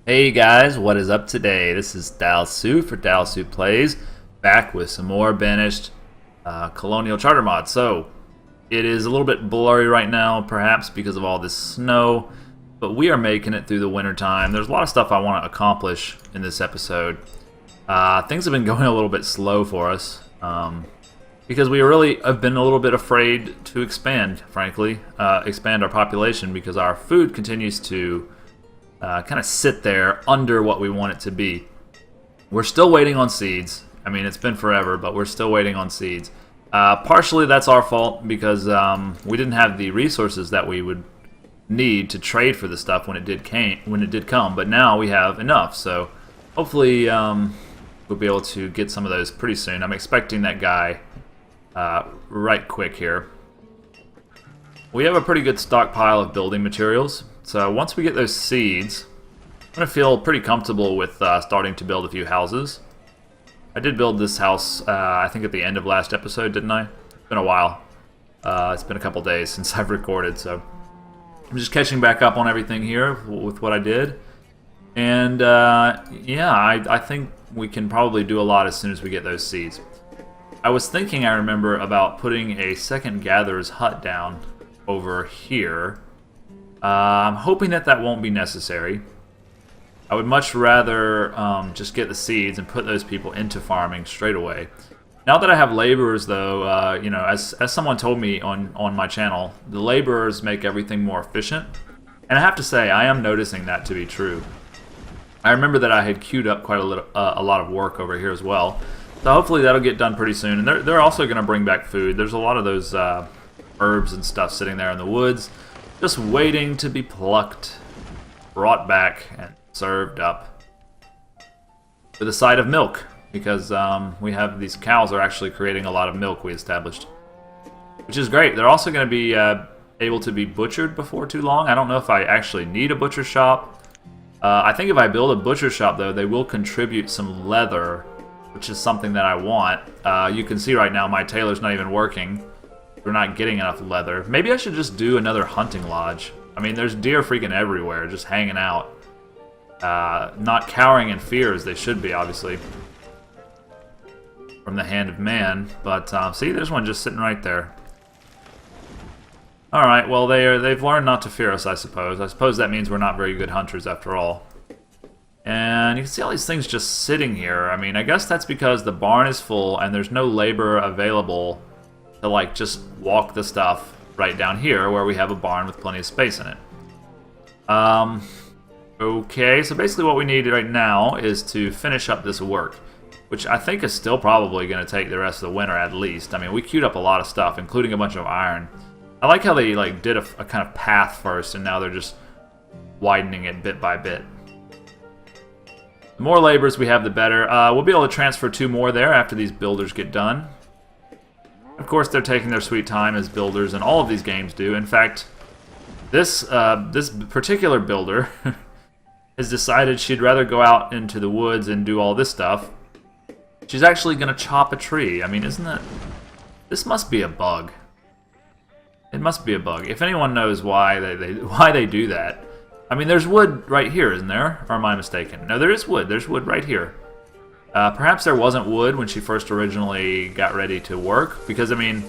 Hey guys, what is up today? This is Dalsu for Dalsu Plays, back with some more Banished Colonial Charter Mod. So, it is a little bit blurry right now, perhaps because of all this snow, but we are making it through the winter time. There's a lot of stuff I want to accomplish in this episode. Things have been going a little bit slow for us, because we really have been a little bit afraid to expand, frankly, expand our population, because our food continues to kind of sit there under what we want it to be. We're still waiting on seeds. I mean, it's been forever, but we're still waiting on seeds. Partially that's our fault because we didn't have the resources that we would need to trade for the stuff when it did come. But now we have enough, so hopefully we'll be able to get some of those pretty soon. I'm expecting that guy right quick here. We have a pretty good stockpile of building materials. So once we get those seeds, I'm going to feel pretty comfortable with starting to build a few houses. I did build this house, I think at the end of last episode, didn't I? It's been a while. It's been a couple days since I've recorded, so I'm just catching back up on everything here with what I did. And yeah, I think we can probably do a lot as soon as we get those seeds. I was thinking, I remember, about putting a second gatherer's hut down over here. I'm hoping that won't be necessary. I would much rather just get the seeds and put those people into farming straight away. Now that I have laborers, though, you know, as someone told me on my channel, the laborers make everything more efficient. And I have to say, I am noticing that to be true. I remember that I had queued up quite a lot of work over here as well. So hopefully that'll get done pretty soon. And they're also going to bring back food. There's a lot of those herbs and stuff sitting there in the woods, just waiting to be plucked, brought back, and served up with a side of milk, because we have these cows are actually creating a lot of milk, we established, which is great. They're also going to be able to be butchered before too long. I don't know if I actually need a butcher shop. I think if I build a butcher shop, though, they will contribute some leather, which is something that I want. You can see right now my tailor's not even working. We're not getting enough leather. Maybe I should just do another hunting lodge. I mean, there's deer freaking everywhere, just hanging out. Not cowering in fear as they should be, obviously, from the hand of man. But see, there's one just sitting right there. Alright, well, they've learned not to fear us, I suppose. I suppose that means we're not very good hunters after all. And you can see all these things just sitting here. I mean, I guess that's because the barn is full and there's no labor available to, like, just walk the stuff right down here where we have a barn with plenty of space in it. Okay, so basically what we need right now is to finish up this work, which I think is still probably going to take the rest of the winter at least. I mean, we queued up a lot of stuff, including a bunch of iron. I like how they did a kind of path first, and now they're just widening it bit by bit. The more laborers we have, the better. We'll be able to transfer 2 more there after these builders get done. Of course, they're taking their sweet time as builders, and all of these games do. In fact, this particular builder has decided she'd rather go out into the woods and do all this stuff. She's actually going to chop a tree. I mean, isn't that... This must be a bug. It must be a bug. If anyone knows why they do that. I mean, there's wood right here, isn't there? Or am I mistaken? No, there is wood. There's wood right here. Perhaps there wasn't wood when she first originally got ready to work, because I mean,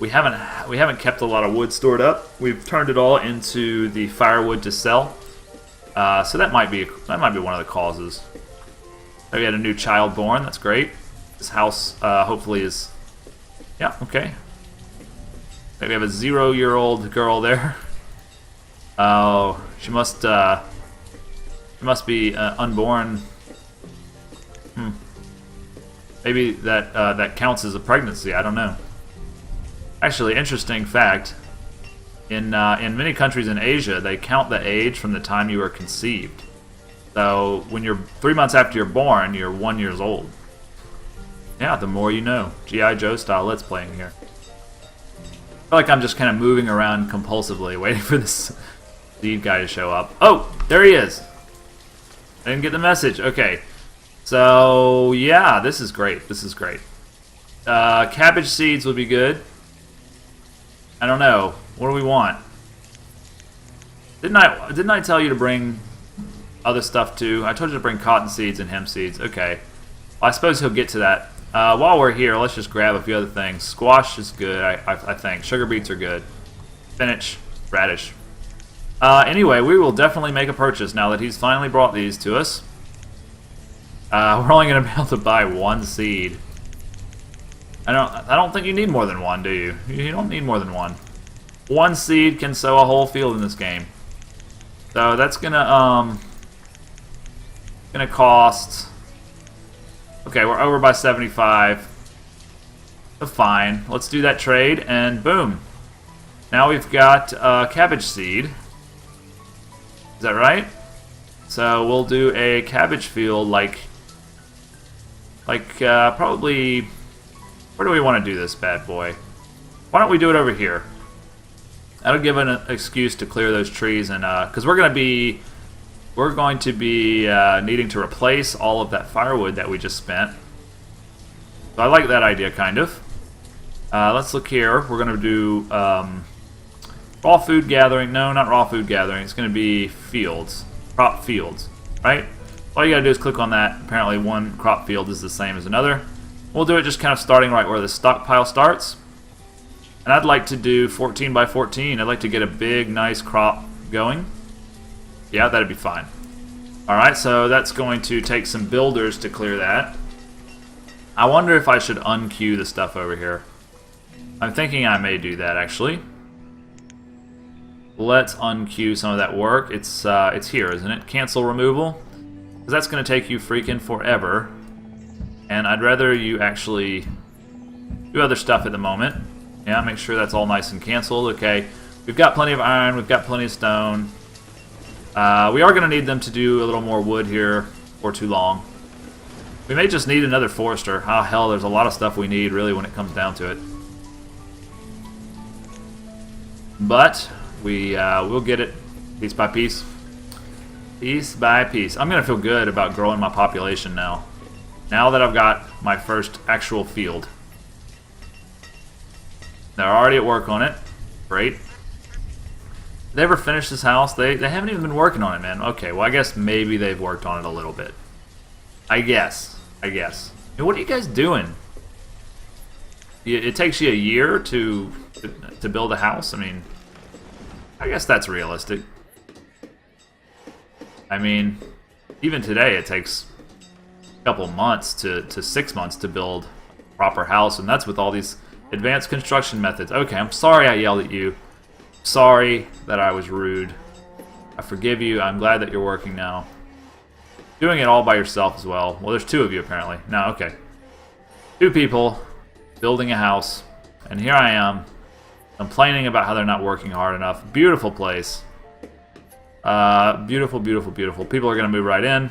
we haven't kept a lot of wood stored up. We've turned it all into the firewood to sell. So that might be one of the causes. We had a new child born. That's great. This house hopefully is, yeah, okay. Maybe we have a 0-year-old girl there. Oh, she must be unborn. Maybe that counts as a pregnancy. I don't know. Actually, interesting fact. In many countries in Asia, they count the age from the time you were conceived. So when you're 3 months after you're born, you're 1 year old. Yeah, the more you know. G.I. Joe style let's playing here. I feel like I'm just kind of moving around compulsively, waiting for this lead guy to show up. Oh, there he is. I didn't get the message. Okay. So, yeah, this is great. This is great. Cabbage seeds would be good. I don't know. What do we want? Didn't I tell you to bring other stuff too. I told you to bring cotton seeds and hemp seeds. Okay. Well, I suppose he'll get to that. While we're here, let's just grab a few other things. Squash is good, I think. Sugar beets are good. Spinach, radish. Anyway, we will definitely make a purchase now that he's finally brought these to us. We're only going to be able to buy one seed. I don't think you need more than one, do you? You don't need more than one. One seed can sow a whole field in this game. So that's gonna cost. Okay, we're over by 75. So fine. Let's do that trade, and boom. Now we've got cabbage seed. Is that right? So we'll do a cabbage field like probably. Where do we want to do this bad boy? Why don't we do it over here? That'll give an excuse to clear those trees, and because we're going to be needing to replace all of that firewood that we just spent. So I like that idea, kind of. Let's look here. We're going to do raw food gathering. No, not raw food gathering. It's going to be fields, crop fields, right? All you got to do is click on that. Apparently, one crop field is the same as another. We'll do it just kind of starting right where the stockpile starts. And I'd like to do 14 by 14. I'd like to get a big, nice crop going. Yeah, that'd be fine. Alright, so that's going to take some builders to clear that. I wonder if I should unqueue the stuff over here. I'm thinking I may do that, actually. Let's unqueue some of that work. It's here, isn't it? Cancel removal. Because that's going to take you freaking forever. And I'd rather you actually do other stuff at the moment. Yeah, make sure that's all nice and canceled. Okay, we've got plenty of iron, we've got plenty of stone. We are going to need them to do a little more wood here for too long. We may just need another forester. Oh, hell, there's a lot of stuff we need, really, when it comes down to it. But we'll get it piece by piece. Piece by piece. I'm going to feel good about growing my population now. Now that I've got my first actual field. They're already at work on it. Great. Did they ever finish this house? They haven't even been working on it, man. Okay, well, I guess maybe they've worked on it a little bit. I guess. Hey, what are you guys doing? It takes you a year to build a house? I mean, I guess that's realistic. I mean, even today it takes couple months to 6 months to build a proper house, and that's with all these advanced construction methods. Okay, I'm sorry I yelled at you. Sorry that I was rude. I forgive you. I'm glad that you're working now. Doing it all by yourself as well. Well, there's two of you apparently. No, okay. Two people building a house, and here I am complaining about how they're not working hard enough. Beautiful place. Beautiful, beautiful, beautiful. People are going to move right in.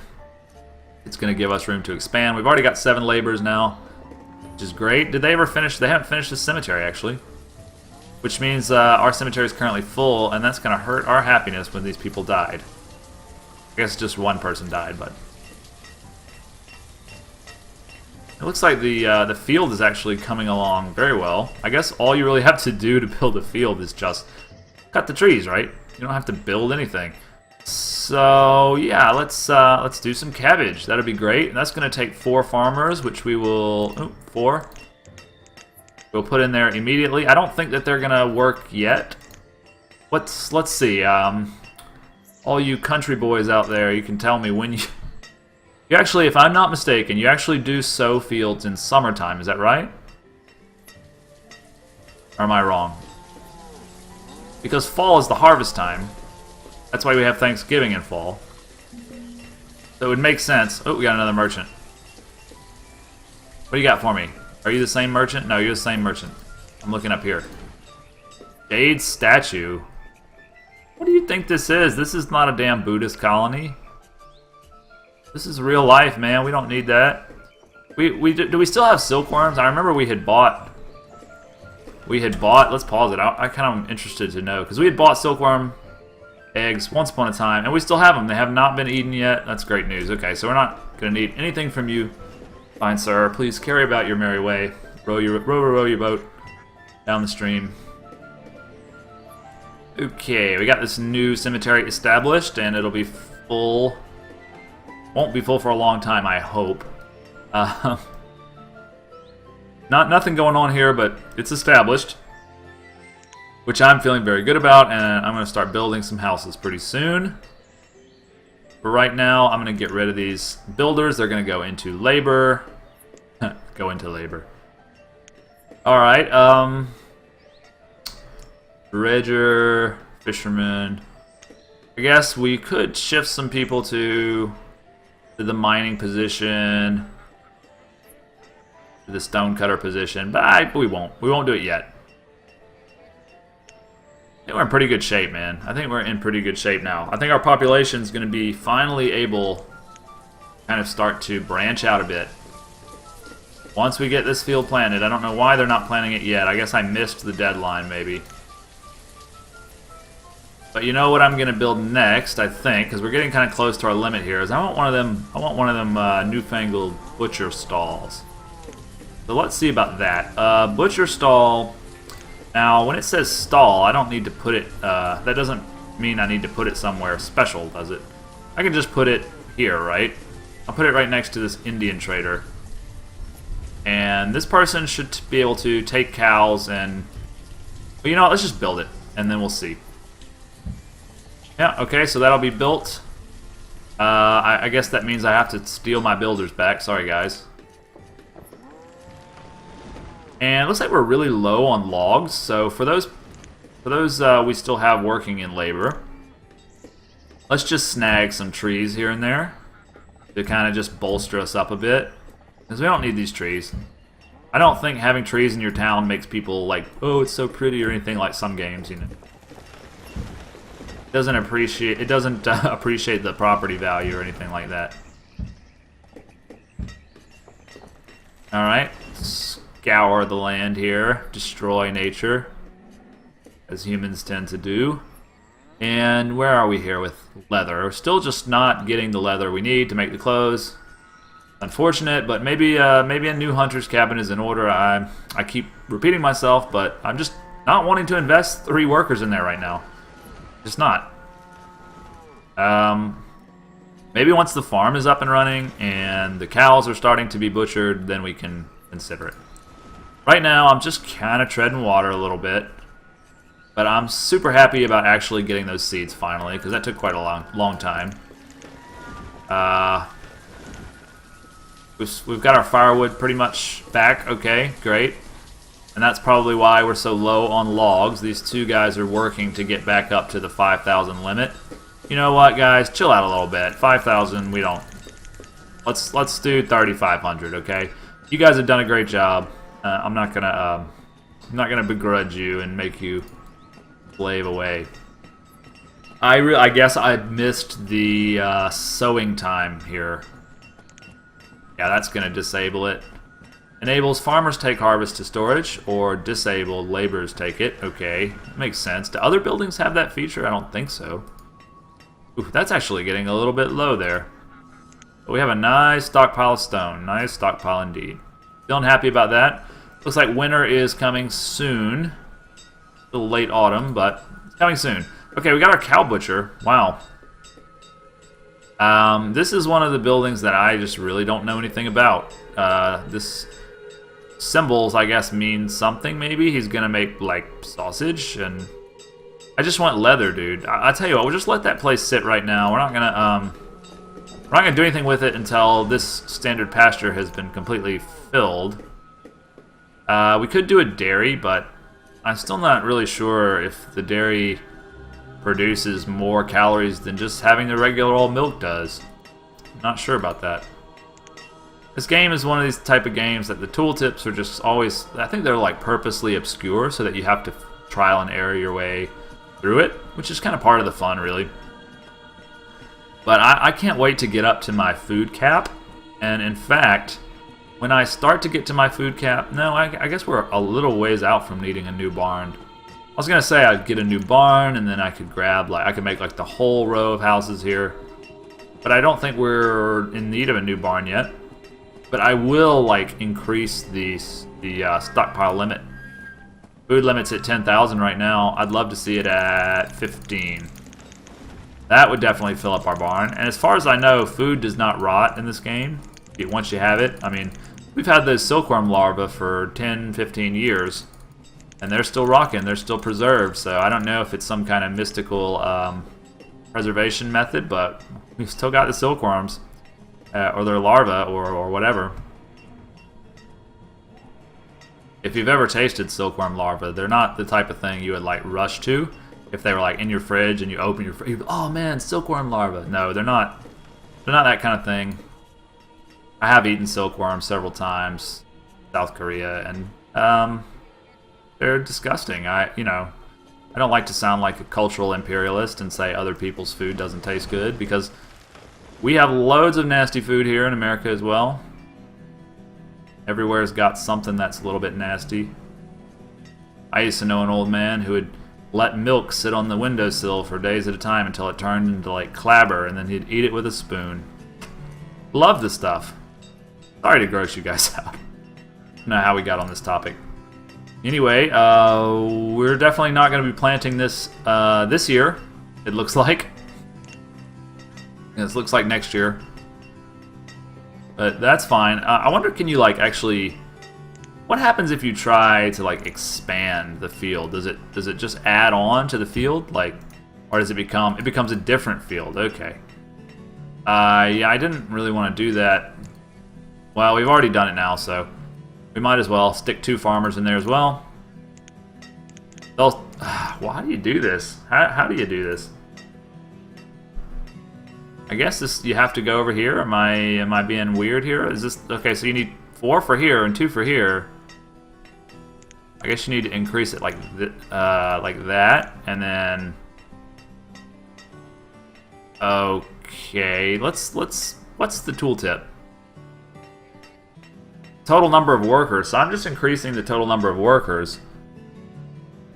It's going to give us room to expand. We've already got 7 laborers now, which is great. Did they ever finish? They haven't finished the cemetery, actually. Which means our cemetery is currently full, and that's going to hurt our happiness when these people died. I guess just one person died, but... It looks like the field is actually coming along very well. I guess all you really have to do to build a field is just cut the trees, right? You don't have to build anything. So yeah, let's do some cabbage. That'd be great. And that's going to take 4 farmers, which we will 4. We'll put in there immediately. I don't think that they're going to work yet. Let's see. All you country boys out there, you can tell me when you actually, if I'm not mistaken, you actually do sow fields in summertime. Is that right? Or am I wrong? Because fall is the harvest time. That's why we have Thanksgiving in fall. So it would make sense. Oh, we got another merchant. What do you got for me? Are you the same merchant? No, you're the same merchant. I'm looking up here. Jade statue. What do you think this is? This is not a damn Buddhist colony. This is real life, man. We don't need that. Do we still have silkworms? I remember we had bought. Let's pause it. I kind of interested to know because we had bought silkworm eggs once upon a time, and we still have them. They have not been eaten yet. That's great news. Okay, so we're not going to need anything from you, fine sir. Please carry about your merry way. Row your boat down the stream. Okay, we got this new cemetery established, and it'll be full Won't be full for a long time, I hope. Nothing going on here, but it's established, which I'm feeling very good about, and I'm going to start building some houses pretty soon. But right now, I'm going to get rid of these builders. They're going to go into labor. Go into labor. Alright, dredger, fisherman. I guess we could shift some people to the mining position, to the stonecutter position, but we won't. We won't do it yet. I think we're in pretty good shape, man. I think we're in pretty good shape now. I think our population is going to be finally able to kind of start to branch out a bit. Once we get this field planted, I don't know why they're not planting it yet. I guess I missed the deadline, maybe. But you know what I'm going to build next, I think, because we're getting kind of close to our limit here, is I want one of them. I want one of them newfangled butcher stalls. So let's see about that. Butcher stall. Now, when it says stall, I don't need to put it. That doesn't mean I need to put it somewhere special, does it? I can just put it here, right? I'll put it right next to this Indian trader. And this person should be able to take cows and... Well, you know what? Let's just build it, and then we'll see. Yeah, okay, so that'll be built. I guess that means I have to steal my builders back. Sorry, guys. And it looks like we're really low on logs, so for those we still have working in labor. Let's just snag some trees here and there to kind of just bolster us up a bit, because we don't need these trees. I don't think having trees in your town makes people like, oh, it's so pretty or anything like some games, you know. It doesn't appreciate the property value or anything like that. All right. Scour the land here, destroy nature, as humans tend to do. And where are we here with leather? We're still just not getting the leather we need to make the clothes. Unfortunate, but maybe a new hunter's cabin is in order. I keep repeating myself, but I'm just not wanting to invest 3 workers in there right now. Just not. Maybe once the farm is up and running and the cows are starting to be butchered, then we can consider it. Right now, I'm just kind of treading water a little bit, but I'm super happy about actually getting those seeds finally, because that took quite a long time. We've got our firewood pretty much back. Okay, great. And that's probably why we're so low on logs. These 2 guys are working to get back up to the 5,000 limit. You know what, guys? Chill out a little bit. 5,000, we don't. Let's do 3,500. Okay. You guys have done a great job. I'm not gonna begrudge you and make you slave away. I guess I missed the sowing time here. Yeah, that's gonna disable it. Enables farmers take harvest to storage, or disabled laborers take it. Okay, makes sense. Do other buildings have that feature? I don't think so. Ooh, that's actually getting a little bit low there. But we have a nice stockpile of stone. Nice stockpile indeed. Feeling happy about that. Looks like winter is coming soon. A little late autumn, but it's coming soon. Okay, we got our cow butcher. Wow. This is one of the buildings that I just really don't know anything about. This symbols, I guess, means something, maybe. He's gonna make, like, sausage, and... I just want leather, dude. I tell you what, we'll just let that place sit right now. We're not gonna do anything with it until this standard pasture has been completely filled. We could do a dairy, but I'm still not really sure if the dairy produces more calories than just having the regular old milk does. I'm not sure about that. This game is one of these type of games that the tooltips are just always, I think they're like purposely obscure so that you have to trial and error your way through it, which is kind of part of the fun, really. But I can't wait to get up to my food cap, and in fact, when I start to get to my food cap, no, I guess we're a little ways out from needing a new barn. I was gonna say I'd get a new barn, and then I could grab, like, I could make like the whole row of houses here, but I don't think we're in need of a new barn yet. But I will, like, increase the stockpile limit. Food limit's at 10,000 right now. I'd love to see it at 15. That would definitely fill up our barn. And as far as I know, food does not rot in this game once you have it. I mean, we've had those silkworm larvae for 10, 15 years, and they're still rocking. They're still preserved. So I don't know if it's some kind of mystical preservation method, but we've still got the silkworms, or their larvae, or whatever. If you've ever tasted silkworm larvae, they're not the type of thing you would like rush to. If they were like in your fridge and you open your fridge, oh man, silkworm larvae. No, they're not. They're not that kind of thing. I have eaten silkworms several times, South Korea, and they're disgusting. I don't like to sound like a cultural imperialist and say other people's food doesn't taste good, because we have loads of nasty food here in America as well. Everywhere's got something that's a little bit nasty. I used to know an old man who would let milk sit on the windowsill for days at a time until it turned into like clabber, and then he'd eat it with a spoon. Love this stuff. Sorry to gross you guys out. I don't know how we got on this topic. Anyway, we're definitely not going to be planting this this year, it looks like. This looks like next year. But that's fine. I wonder, can you like actually... What happens if you try to like expand the field? Does it just add on to the field, like, or does it becomes a different field? Okay. Yeah, I didn't really want to do that. Well, we've already done it now, so we might as well stick 2 farmers in there as well. Why do you do this? How do you do this? I guess you have to go over here. Am I being weird here? Is this okay? So you need 4 for here and 2 for here. I guess you need to increase it like that, and then okay. Let's what's the tooltip? Total number of workers. So I'm just increasing the total number of workers.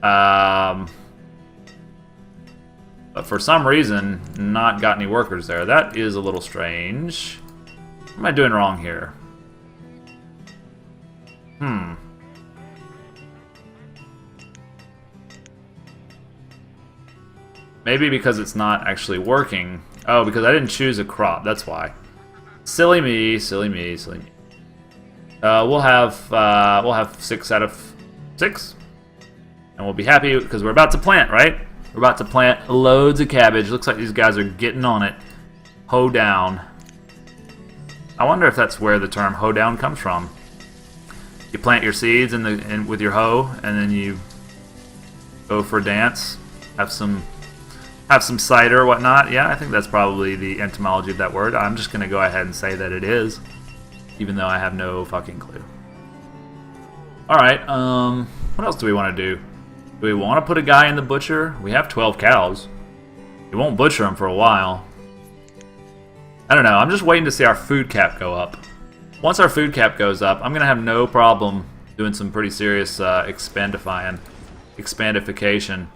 But for some reason, not got any workers there. That is a little strange. What am I doing wrong here? Maybe because it's not actually working. Oh, because I didn't choose a crop. That's why. Silly me, silly me, silly me. We'll have 6 out of 6, and we'll be happy because we're about to plant, right? We're about to plant loads of cabbage. Looks like these guys are getting on it. Hoe down. I wonder if that's where the term hoe down comes from. You plant your seeds with your hoe, and then you go for a dance. Have some cider or whatnot. Yeah, I think that's probably the etymology of that word. I'm just gonna go ahead and say that it is, even though I have no fucking clue. All right. What else do we want to do? Do we want to put a guy in the butcher? We have 12 cows. We won't butcher them for a while. I don't know. I'm just waiting to see our food cap go up. Once our food cap goes up, I'm going to have no problem doing some pretty serious expandification.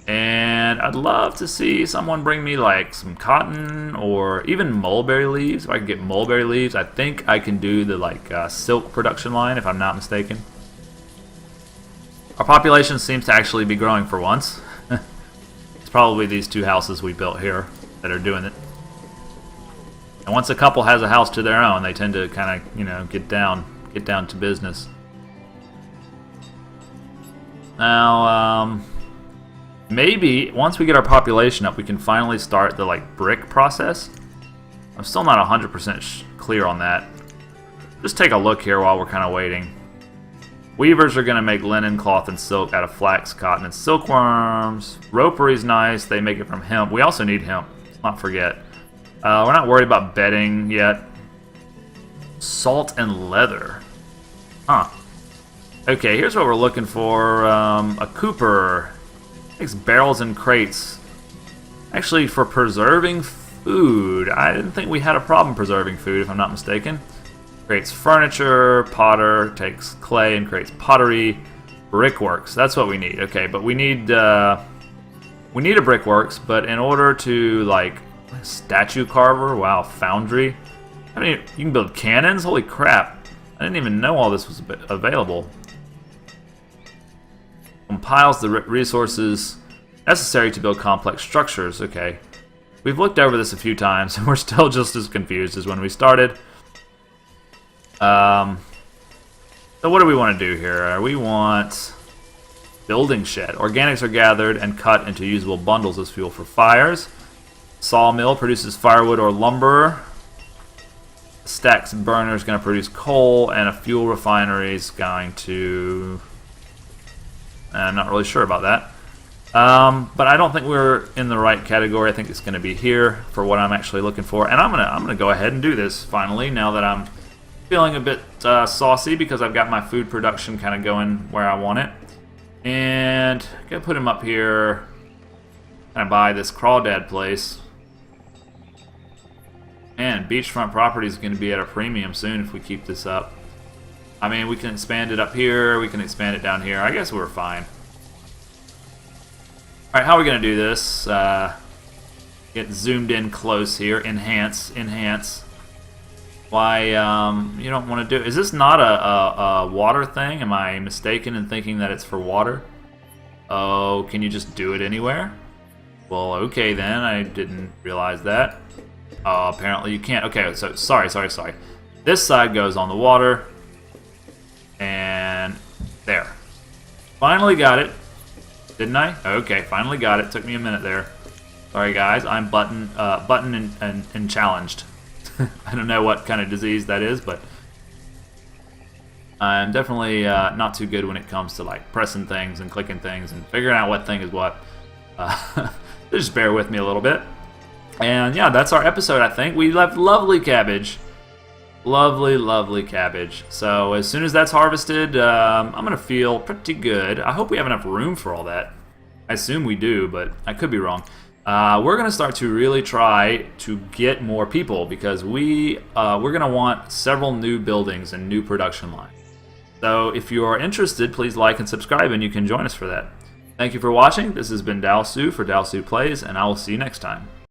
And I'd love to see someone bring me like some cotton or even mulberry leaves. If I can get mulberry leaves, I think I can do the like silk production line, if I'm not mistaken. Our population seems to actually be growing for once. It's probably these 2 houses we built here that are doing it. And once a couple has a house to their own, they tend to kind of, get down to business. Now, maybe once we get our population up, we can finally start the like brick process. I'm still not 100% clear on that. Just take a look here while we're kind of waiting. Weavers are going to make linen, cloth, and silk out of flax, cotton, and silkworms. Ropery's nice. They make it from hemp. We also need hemp. Let's not forget. We're not worried about bedding yet. Salt and leather. Huh. Okay, here's what we're looking for. A cooper. Makes barrels and crates. Actually, for preserving food. I didn't think we had a problem preserving food, if I'm not mistaken. Creates furniture. Potter takes clay and creates pottery. Brickworks. That's what we need. Okay, but we need a brickworks. But in order to like statue carver, wow, foundry. I mean, you can build cannons. Holy crap! I didn't even know all this was available. Compiles the resources necessary to build complex structures. Okay, we've looked over this a few times, and we're still just as confused as when we started. So what do we want to do here? We want building shed. Organics are gathered and cut into usable bundles as fuel for fires. Sawmill produces firewood or lumber. Stacks burner is going to produce coal, and a fuel refinery is going to... I'm not really sure about that. But I don't think we're in the right category. I think it's going to be here for what I'm actually looking for. And I'm gonna go ahead and do this finally, now that I'm feeling a bit saucy because I've got my food production kind of going where I want it. And I'm going to put him up here. Kind of buy this crawdad place. Man, beachfront property is going to be at a premium soon if we keep this up. I mean, we can expand it up here, we can expand it down here. I guess we're fine. Alright, how are we going to do this? Get zoomed in close here. Enhance, enhance. Why, you don't want to do... Is this not a water thing? Am I mistaken in thinking that it's for water? Oh, can you just do it anywhere? Well, okay then. I didn't realize that. Apparently you can't. Okay, so sorry. This side goes on the water. And there. Finally got it. Didn't I? Okay, finally got it. Took me a minute there. Sorry guys, I'm button and challenged. I don't know what kind of disease that is, but I'm definitely not too good when it comes to like pressing things and clicking things and figuring out what thing is what. Just bear with me a little bit. And yeah, that's our episode, I think. We left lovely cabbage. Lovely, lovely cabbage. So as soon as that's harvested, I'm going to feel pretty good. I hope we have enough room for all that. I assume we do, but I could be wrong. We're going to start to really try to get more people because we're going to want several new buildings and new production lines. So if you are interested, please like and subscribe, and you can join us for that. Thank you for watching. This has been Dalsu for Dalsu Plays, and I will see you next time.